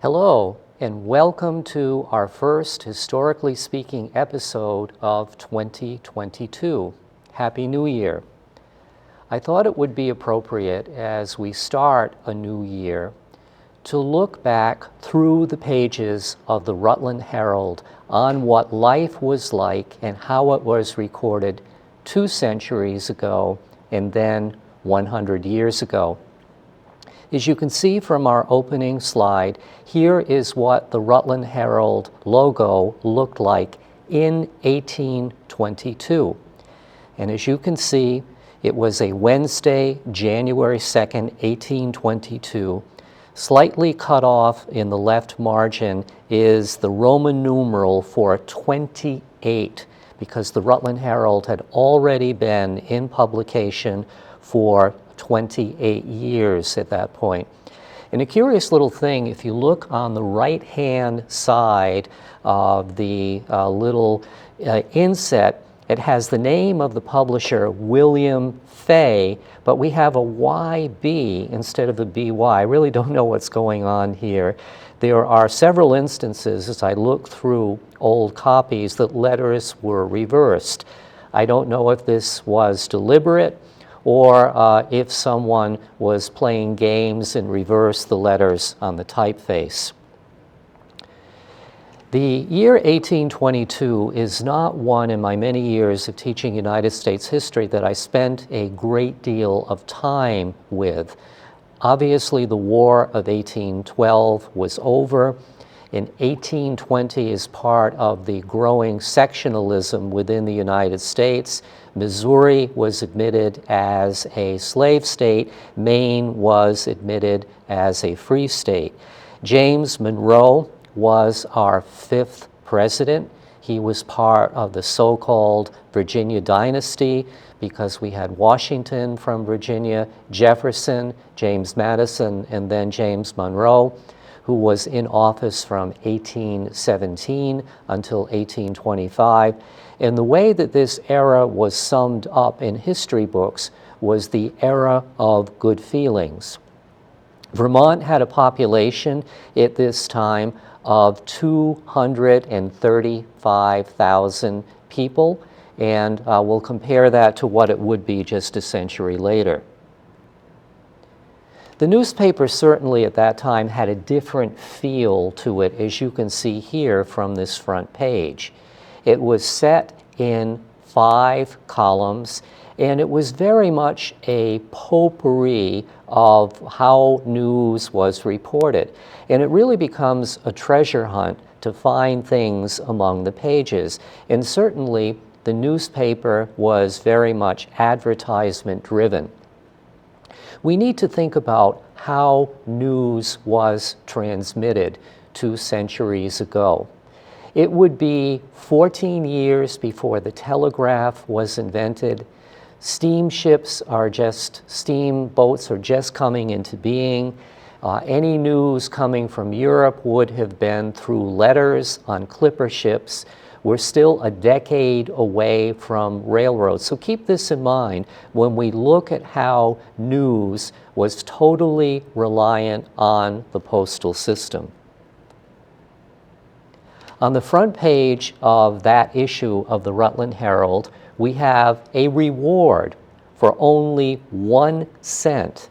Hello, and welcome to our first Historically Speaking episode of 2022. Happy New Year. I thought it would be appropriate as we start a new year to look back through the pages of the Rutland Herald on what life was like and how it was recorded 2 centuries ago and then 100 years ago. As you can see from our opening slide, here is what the Rutland Herald logo looked like in 1822. And as you can see, it was a Wednesday, January 2nd, 1822. Slightly cut off in the left margin is the Roman numeral for 28, because the Rutland Herald had already been in publication for 28 years at that point. And a curious little thing, if you look on the right-hand side of the little inset, it has the name of the publisher, William Fay, but we have a YB instead of a BY. I really don't know what's going on here. There are several instances, as I look through old copies, that letters were reversed. I don't know if this was deliberate or if someone was playing games and reversed the letters on the typeface. The year 1822 is not one in my many years of teaching United States history that I spent a great deal of time with. Obviously, the War of 1812 was over. In 1820, as part of the growing sectionalism within the United States, Missouri was admitted as a slave state. Maine was admitted as a free state. James Monroe was our 5th president. He was part of the so-called Virginia dynasty because we had Washington from Virginia, Jefferson, James Madison, and then James Monroe, who was in office from 1817 until 1825. And the way that this era was summed up in history books was the era of good feelings. Vermont had a population at this time of 235,000 people, and we'll compare that to what it would be just a century later. The newspaper certainly at that time had a different feel to it, as you can see here from this front page. It was set in 5 columns, and it was very much a potpourri of how news was reported. And it really becomes a treasure hunt to find things among the pages. And certainly the newspaper was very much advertisement driven. We need to think about how news was transmitted 2 centuries ago. It would be 14 years before the telegraph was invented. Steamboats are just coming into being. Any news coming from Europe would have been through letters on clipper ships. We're still a decade away from railroads. So keep this in mind when we look at how news was totally reliant on the postal system. On the front page of that issue of the Rutland Herald, we have a reward for only 1 cent.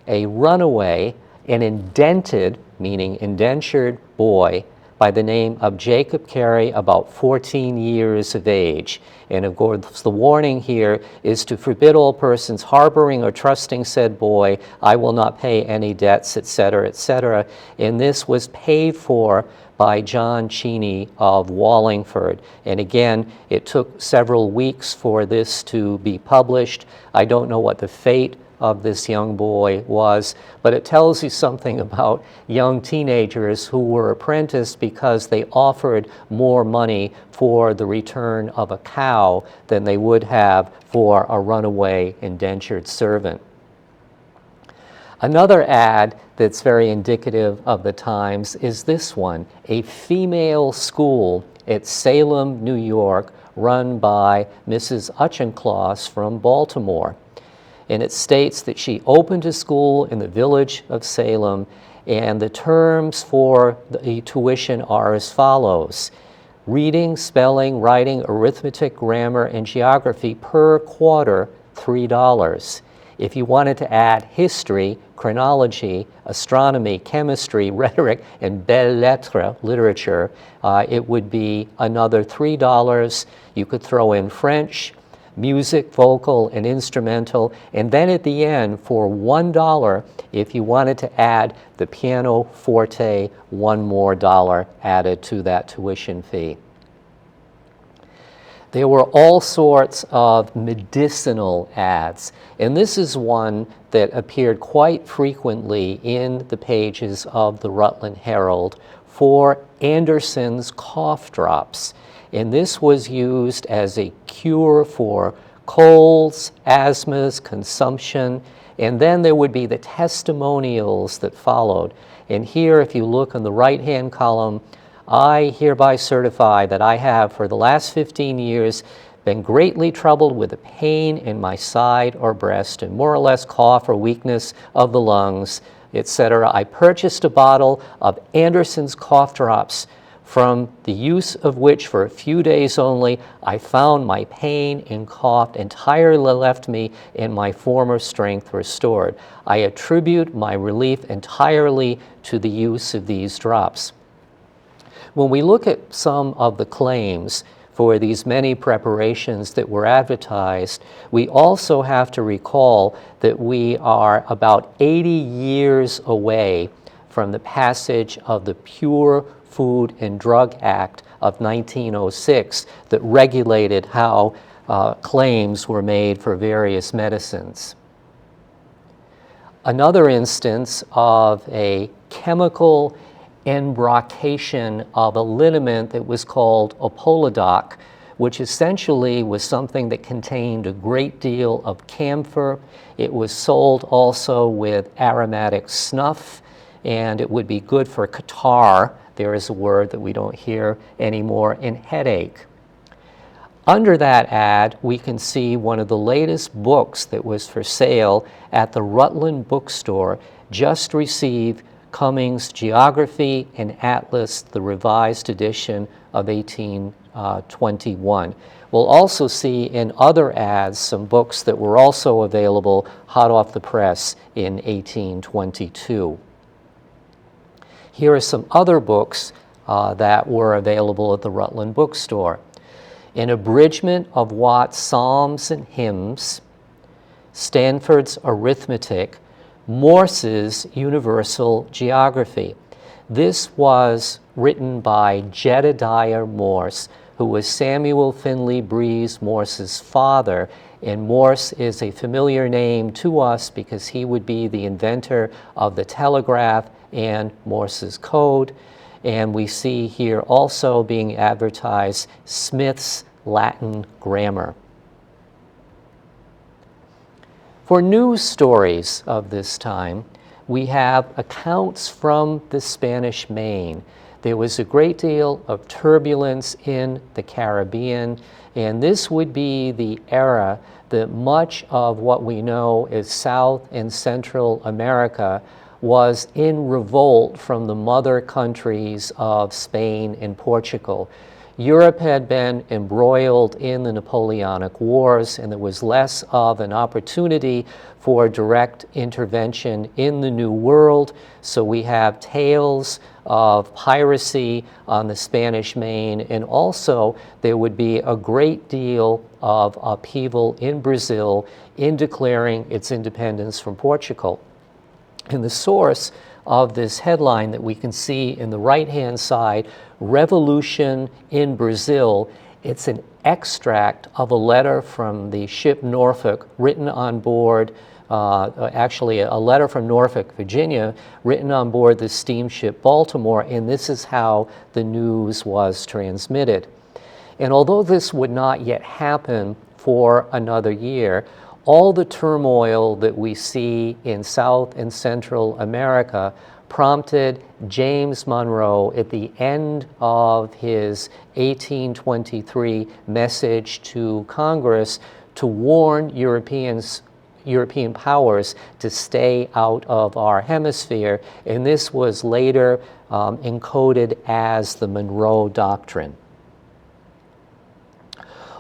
A runaway, an indented, meaning indentured boy, by the name of Jacob Carey, about 14 years of age. And of course, the warning here is to forbid all persons harboring or trusting said boy. I will not pay any debts, etc., etc. And this was paid for by John Cheney of Wallingford. And again, it took several weeks for this to be published. I don't know what the fate of this young boy was, but it tells you something about young teenagers who were apprenticed because they offered more money for the return of a cow than they would have for a runaway indentured servant. Another ad that's very indicative of the times is this one, a female school at Salem, New York, run by Mrs. Auchincloss from Baltimore. And it states that she opened a school in the village of Salem, And the terms for the tuition are as follows: reading, spelling, writing, arithmetic, grammar, and geography per quarter, $3. If you wanted to add history, chronology, astronomy, chemistry, rhetoric, and belles lettres, literature, it would be another $3. You could throw in French, music, vocal, and instrumental, and then at the end, for $1, if you wanted to add the pianoforte, $1 more added to that tuition fee. There were all sorts of medicinal ads, and this is one that appeared quite frequently in the pages of the Rutland Herald for Anderson's cough drops. And this was used as a cure for colds, asthmas, consumption, and then there would be the testimonials that followed. And here, if you look on the right-hand column, I hereby certify that I have, for the last 15 years, been greatly troubled with a pain in my side or breast, and more or less cough or weakness of the lungs, etc. I purchased a bottle of Anderson's cough drops, from the use of which for a few days only, I found my pain and cough entirely left me and my former strength restored. I attribute my relief entirely to the use of these drops. When we look at some of the claims for these many preparations that were advertised, we also have to recall that we are about 80 years away from the passage of the Pure Food and Drug Act of 1906 that regulated how claims were made for various medicines. Another instance of a chemical embrocation of a liniment that was called Opoladoc, which essentially was something that contained a great deal of camphor. It was sold also with aromatic snuff, and it would be good for catarrh. There is a word that we don't hear anymore, and headache. Under that ad, we can see one of the latest books that was for sale at the Rutland bookstore just received Cummings' Geography and Atlas, the revised edition of 1821. We'll also see in other ads some books that were also available hot off the press in 1822. Here are some other books that were available at the Rutland bookstore. An abridgment of Watt's Psalms and Hymns, Stanford's Arithmetic, Morses' Universal Geography. This was written by Jedediah Morse, who was Samuel Finley Breese Morse's father, and Morse is a familiar name to us because he would be the inventor of the telegraph and Morse's code. And we see here also being advertised Smith's Latin Grammar. For news stories of this time, we have accounts from the Spanish Main. There was a great deal of turbulence in the Caribbean, and this would be the era that much of what we know as South and Central America was in revolt from the mother countries of Spain and Portugal. Europe had been embroiled in the Napoleonic Wars, and there was less of an opportunity for direct intervention in the New World. So we have tales of piracy on the Spanish Main, and also there would be a great deal of upheaval in Brazil in declaring its independence from Portugal. And the source of this headline that we can see in the right-hand side, Revolution in Brazil, it's an extract of a letter from the ship Norfolk written on board, actually a letter from Norfolk, Virginia, written on board the steamship Baltimore, and this is how the news was transmitted. And although this would not yet happen for another year, all the turmoil that we see in South and Central America prompted James Monroe at the end of his 1823 message to Congress to warn Europeans European powers to stay out of our hemisphere, and this was later encoded as the Monroe Doctrine.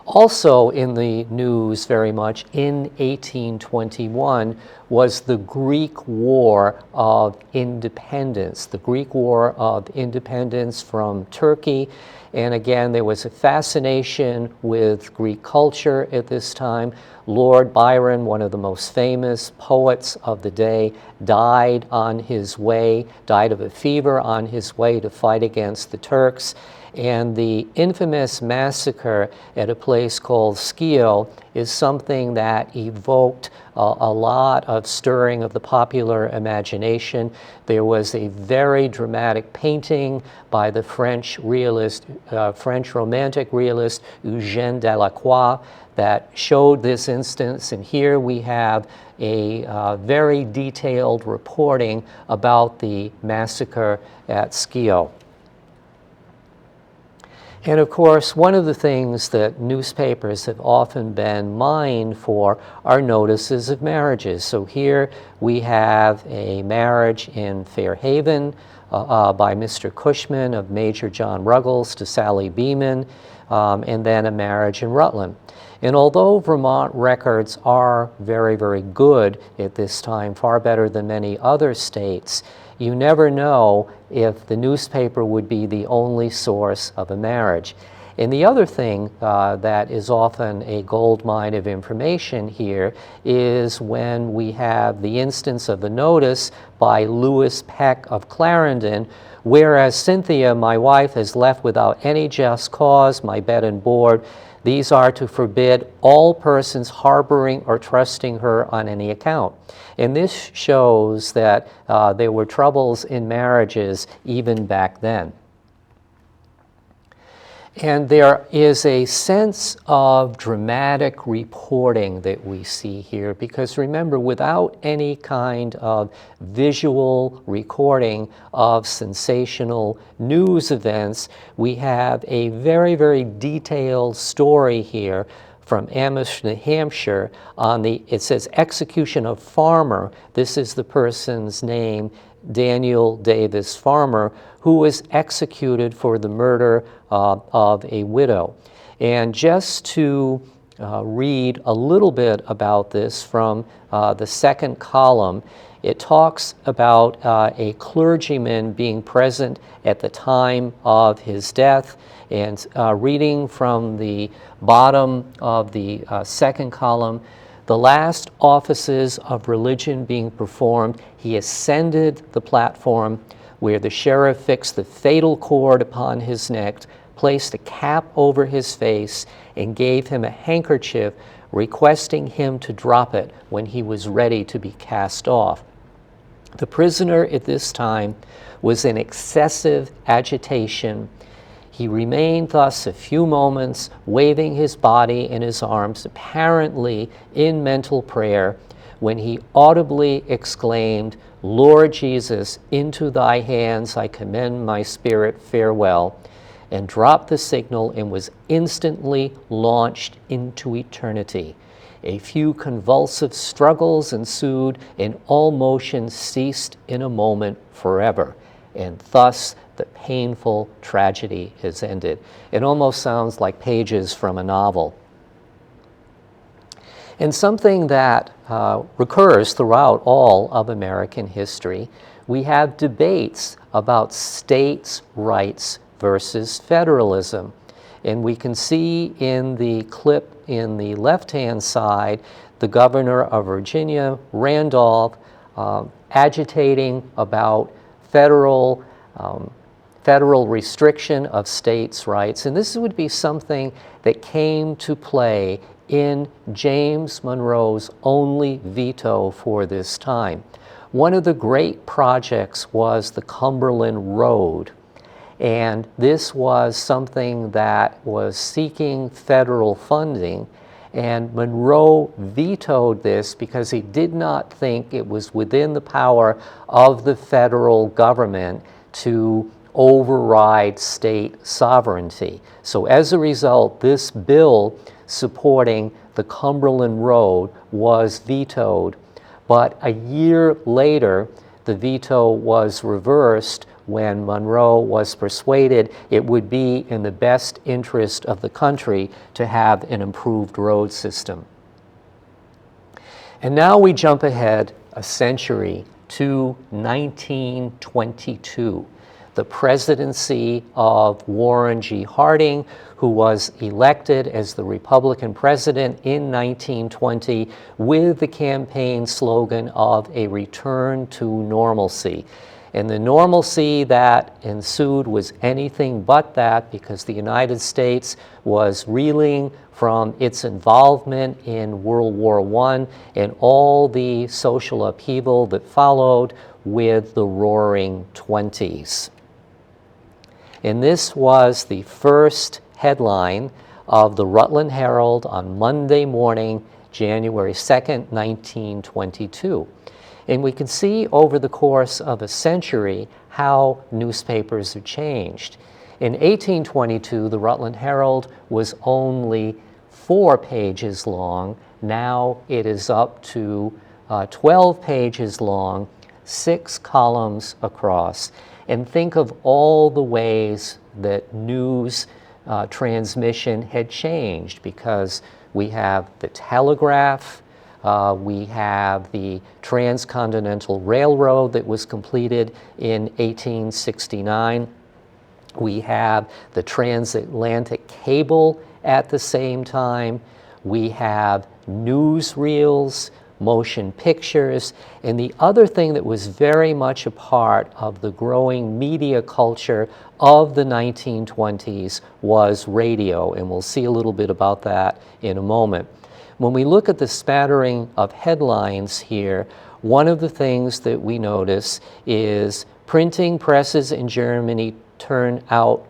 Also in the news very much in 1821 was the Greek War of Independence, the Greek War of Independence from Turkey. And again, there was a fascination with Greek culture at this time. Lord Byron, one of the most famous poets of the day, died of a fever on his way to fight against the Turks. And the infamous massacre at a place called Schio is something that evoked a lot of stirring of the popular imagination. There was a very dramatic painting by the French Romantic realist Eugène Delacroix that showed this instance. And here we have a very detailed reporting about the massacre at Schio. And of course, one of the things that newspapers have often been mined for are notices of marriages. So here we have a marriage in Fairhaven by Mr. Cushman of Major John Ruggles to Sally Beeman, and then a marriage in Rutland. And although Vermont records are very, very good at this time, far better than many other states, you never know if the newspaper would be the only source of a marriage. And the other thing that is often a gold mine of information here is when we have the instance of the notice by Lewis Peck of Clarendon, whereas Cynthia, my wife, has left without any just cause my bed and board, these are to forbid all persons harboring or trusting her on any account. And this shows that there were troubles in marriages even back then. And there is a sense of dramatic reporting that we see here, because remember, without any kind of visual recording of sensational news events, we have a very, very detailed story here from Amherst, New Hampshire on it says execution of Farmer. This is the person's name, Daniel Davis Farmer, who was executed for the murder of a widow. And just to read a little bit about this from the second column, it talks about a clergyman being present at the time of his death. And reading from the bottom of the second column, the last offices of religion being performed, he ascended the platform where the sheriff fixed the fatal cord upon his neck, placed a cap over his face, and gave him a handkerchief, requesting him to drop it when he was ready to be cast off. The prisoner at this time was in excessive agitation. He remained thus a few moments, waving his body and his arms, apparently in mental prayer, when he audibly exclaimed, "Lord Jesus, into thy hands I commend my spirit, farewell," and dropped the signal and was instantly launched into eternity. A few convulsive struggles ensued, and all motion ceased in a moment forever. And thus the painful tragedy is ended. It almost sounds like pages from a novel. And something that recurs throughout all of American history, we have debates about states' rights versus federalism. And we can see in the clip in the left-hand side, the governor of Virginia, Randolph, agitating about federal restriction of states' rights. And this would be something that came to play in James Monroe's only veto for this time. One of the great projects was the Cumberland Road. And this was something that was seeking federal funding. And Monroe vetoed this because he did not think it was within the power of the federal government to override state sovereignty. So as a result, this bill supporting the Cumberland Road, was vetoed. But a year later, the veto was reversed when Monroe was persuaded it would be in the best interest of the country to have an improved road system. And now we jump ahead a century to 1922, the presidency of Warren G. Harding, who was elected as the Republican president in 1920 with the campaign slogan of a return to normalcy. And the normalcy that ensued was anything but that, because the United States was reeling from its involvement in World War I and all the social upheaval that followed with the Roaring Twenties. And this was the first headline of the Rutland Herald on Monday morning, January 2nd, 1922. And we can see over the course of a century how newspapers have changed. In 1822, the Rutland Herald was only 4 pages long. Now it is up to 12 pages long, 6 columns across. And think of all the ways that news transmission had changed, because we have the telegraph, we have the Transcontinental Railroad that was completed in 1869. We have the transatlantic cable at the same time. We have newsreels, motion pictures, and the other thing that was very much a part of the growing media culture of the 1920s was radio, and we'll see a little bit about that in a moment. When we look at the spattering of headlines here, one of the things that we notice is printing presses in Germany turn out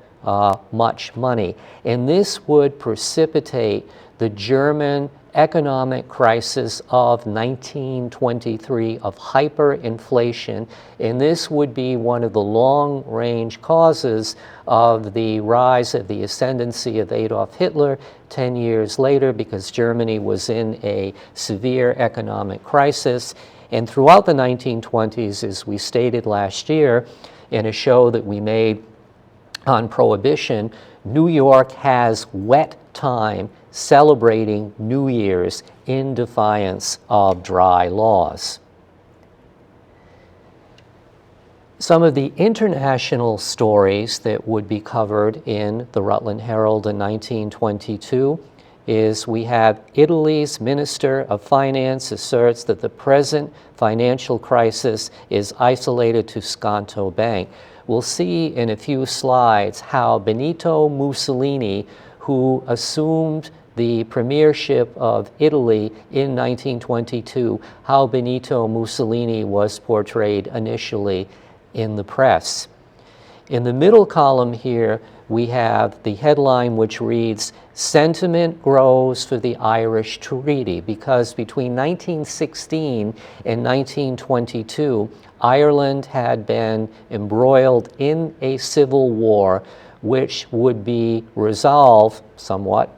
much money. And this would precipitate the German economic crisis of 1923 of hyperinflation, and this would be one of the long-range causes of the rise of the ascendancy of Adolf Hitler 10 years later, because Germany was in a severe economic crisis. And throughout the 1920s, as we stated last year in a show that we made on Prohibition, New York has wet time celebrating New Year's in defiance of dry laws. Some of the international stories that would be covered in the Rutland Herald in 1922 is we have Italy's Minister of Finance asserts that the present financial crisis is isolated to Sconto Bank. We'll see in a few slides how Benito Mussolini, who assumed the premiership of Italy in 1922, how Benito Mussolini was portrayed initially in the press. In the middle column here, we have the headline which reads, "Sentiment grows for the Irish Treaty," because between 1916 and 1922, Ireland had been embroiled in a civil war which would be resolved somewhat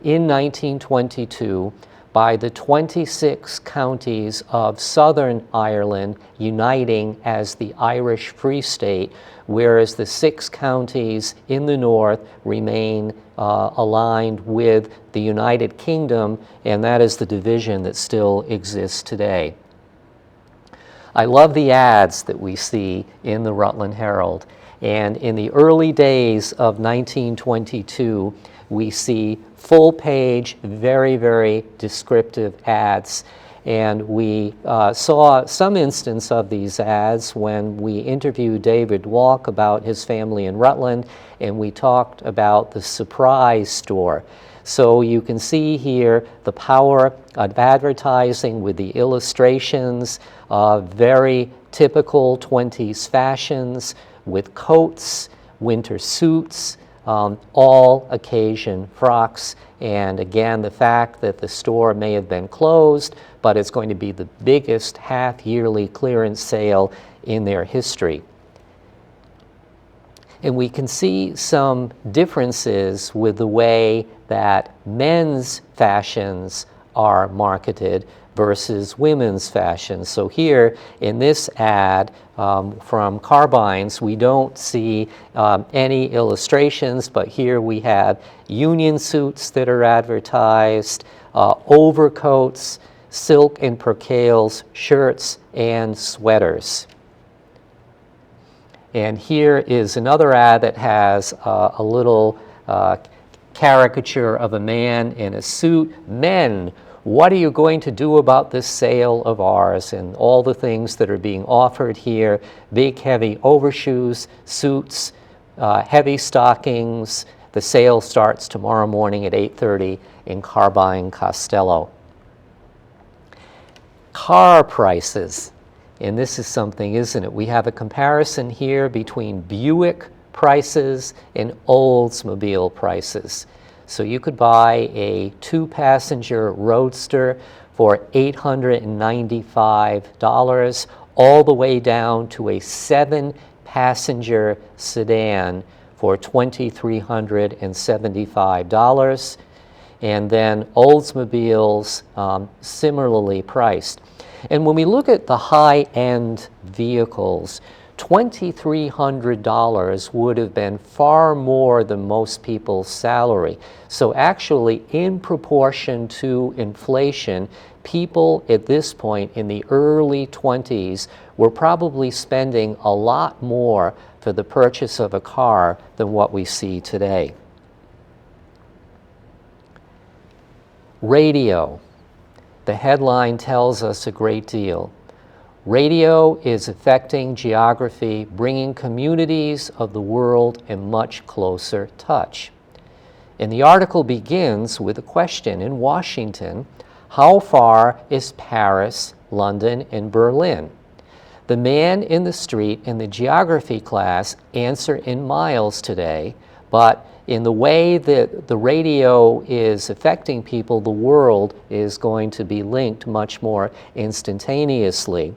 in 1922 by the 26 counties of Southern Ireland uniting as the Irish Free State, whereas the 6 counties in the north remain aligned with the United Kingdom, and that is the division that still exists today. I love the ads that we see in the Rutland Herald. And in the early days of 1922, we see full-page, very, very descriptive ads. And we saw some instance of these ads when we interviewed David Walk about his family in Rutland, and we talked about the surprise store. So you can see here the power of advertising with the illustrations of very typical 20s fashions, with coats, winter suits, all occasion frocks, and again the fact that the store may have been closed, but it's going to be the biggest half-yearly clearance sale in their history. And we can see some differences with the way that men's fashions are marketed versus women's fashions. So here in this ad from Carbines, we don't see any illustrations, but here we have union suits that are advertised, overcoats, silk and percales, shirts, and sweaters. And here is another ad that has a little caricature of a man in a suit. Men, what are you going to do about this sale of ours? And all the things that are being offered here: big, heavy overshoes, suits, heavy stockings. The sale starts tomorrow morning at 8:30 in Carbine Costello. Car prices. And this is something, isn't it? We have a comparison here between Buick prices and Oldsmobile prices. So you could buy a 2-passenger Roadster for $895, all the way down to a 7-passenger sedan for $2,375. And then Oldsmobiles similarly priced. And when we look at the high-end vehicles, $2,300 would have been far more than most people's salary. So actually, in proportion to inflation, people at this point in the early 20s were probably spending a lot more for the purchase of a car than what we see today. Radio. The headline tells us a great deal. Radio is affecting geography, bringing communities of the world in much closer touch. And the article begins with a question in Washington: how far is Paris, London, and Berlin? The man in the street in the geography class answer in miles today, but in the way that the radio is affecting people, the world is going to be linked much more instantaneously.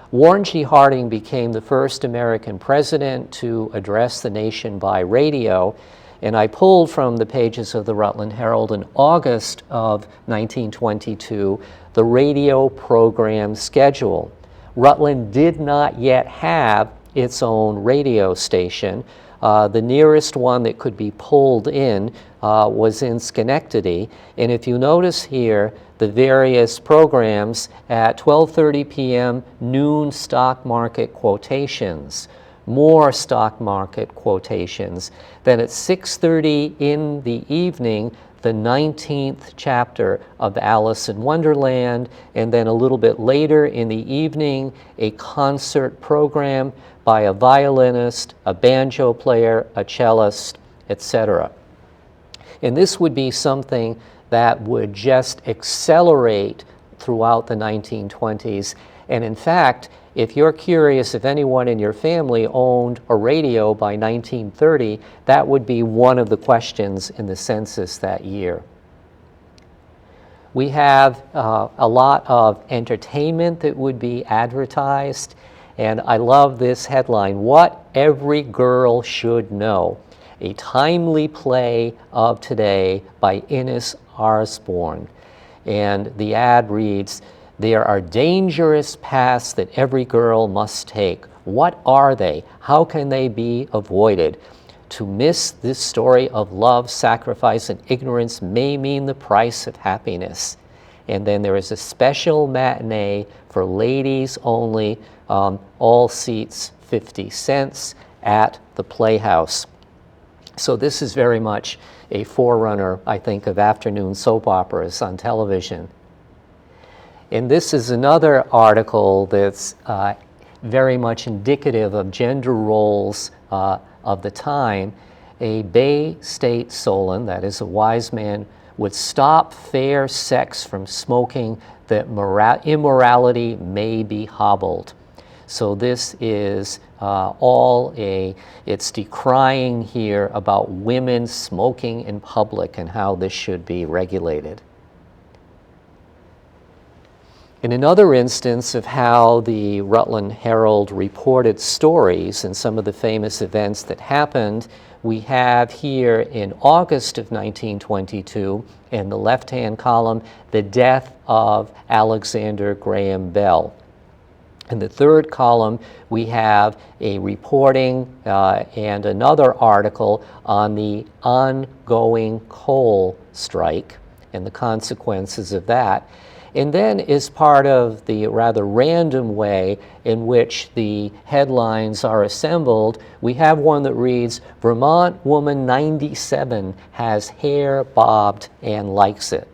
Warren G. Harding became the first American president to address the nation by radio, and I pulled from the pages of the Rutland Herald in August of 1922 the radio program schedule. Rutland did not yet have its own radio station. The nearest one that could be pulled in was in Schenectady. And if you notice here, the various programs at 12:30 p.m., noon stock market quotations, more stock market quotations. Then at 6:30 in the evening, the 19th chapter of Alice in Wonderland, and then a little bit later in the evening, a concert program by a violinist, a banjo player, a cellist, etc. And this would be something that would just accelerate throughout the 1920s. And in fact, if you're curious if anyone in your family owned a radio by 1930, that would be one of the questions in the census that year. We have a lot of entertainment that would be advertised. And I love this headline: What Every Girl Should Know, a timely play of today by Innes Arsbourne. And the ad reads, "There are dangerous paths that every girl must take. What are they? How can they be avoided? To miss this story of love, sacrifice, and ignorance may mean the price of happiness." And then there is a special matinee for ladies only, all seats 50 cents at the Playhouse. So this is very much a forerunner, I think, of afternoon soap operas on television. And this is another article that's very much indicative of gender roles of the time. A Bay State Solon, that is a wise man, would stop fair sex from smoking, that immorality may be hobbled. So this is it's decrying here about women smoking in public and how this should be regulated. In another instance of how the Rutland Herald reported stories and some of the famous events that happened, we have here in August of 1922, in the left-hand column, the death of Alexander Graham Bell. In the third column, we have a reporting and another article on the ongoing coal strike and the consequences of that. And then, as part of the rather random way in which the headlines are assembled, we have one that reads, "Vermont woman 97 has hair bobbed and likes it."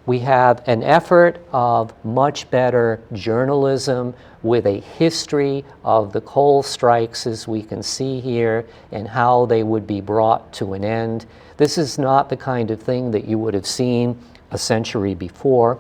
We have an effort of much better journalism with a history of the coal strikes, as we can see here, and how they would be brought to an end. This is not the kind of thing that you would have seen a century before.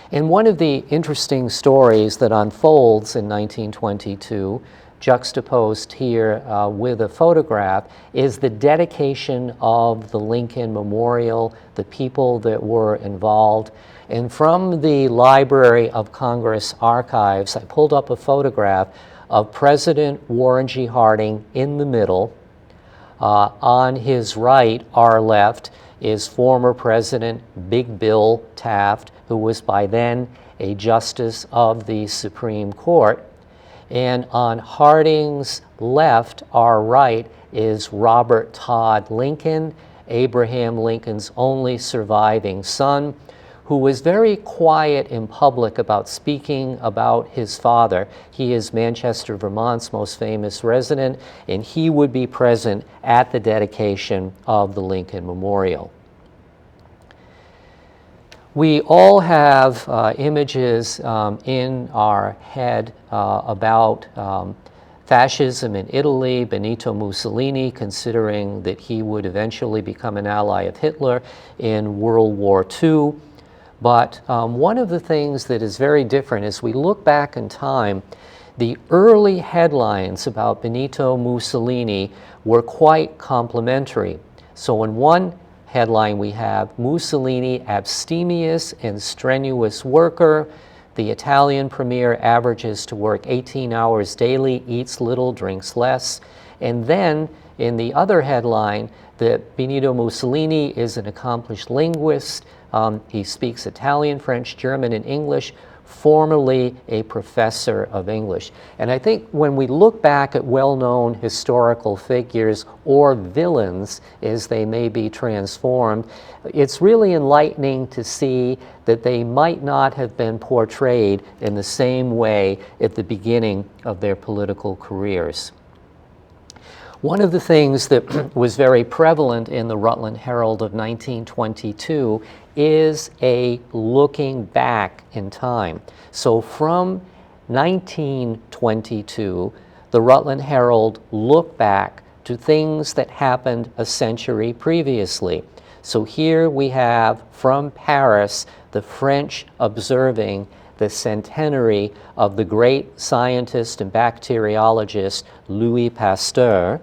And one of the interesting stories that unfolds in 1922, juxtaposed here with a photograph, is the dedication of the Lincoln Memorial, the people that were involved. And from the Library of Congress archives, I pulled up a photograph of President Warren G. Harding in the middle. On his right, our left, is former President Big Bill Taft, who was by then a justice of the Supreme Court. And on Harding's left, our right, is Robert Todd Lincoln, Abraham Lincoln's only surviving son, who was very quiet in public about speaking about his father. He is Manchester, Vermont's most famous resident, and he would be present at the dedication of the Lincoln Memorial. We all have images in our head about fascism in Italy, Benito Mussolini, considering that he would eventually become an ally of Hitler in World War II. But one of the things that is very different is we look back in time, the early headlines about Benito Mussolini were quite complimentary. So in one headline we have, "Mussolini, abstemious and strenuous worker. The Italian premier averages to work 18 hours daily, eats little, drinks less." And then in the other headline, that Benito Mussolini is an accomplished linguist. He speaks Italian, French, German, and English, formerly a professor of English. And I think when we look back at well-known historical figures, or villains as they may be transformed, it's really enlightening to see that they might not have been portrayed in the same way at the beginning of their political careers. One of the things that was very prevalent in the Rutland Herald of 1922 is a looking back in time. So from 1922, the Rutland Herald looked back to things that happened a century previously. So here we have from Paris, the French observing the centenary of the great scientist and bacteriologist Louis Pasteur.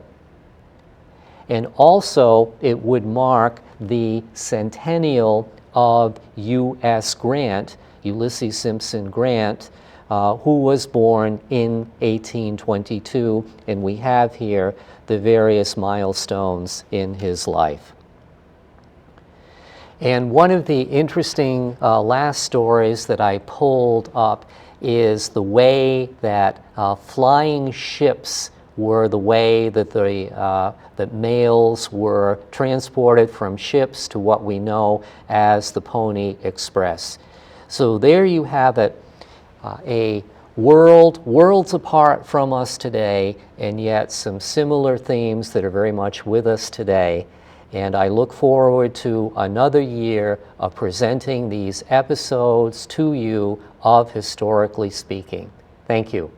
And also, it would mark the centennial of U.S. Grant, Ulysses Simpson Grant, who was born in 1822, and we have here the various milestones in his life. And one of the interesting last stories that I pulled up is the way that flying ships were the way that that mails were transported from ships to what we know as the Pony Express. So there you have it, a worlds apart from us today, and yet some similar themes that are very much with us today. And I look forward to another year of presenting these episodes to you of Historically Speaking. Thank you.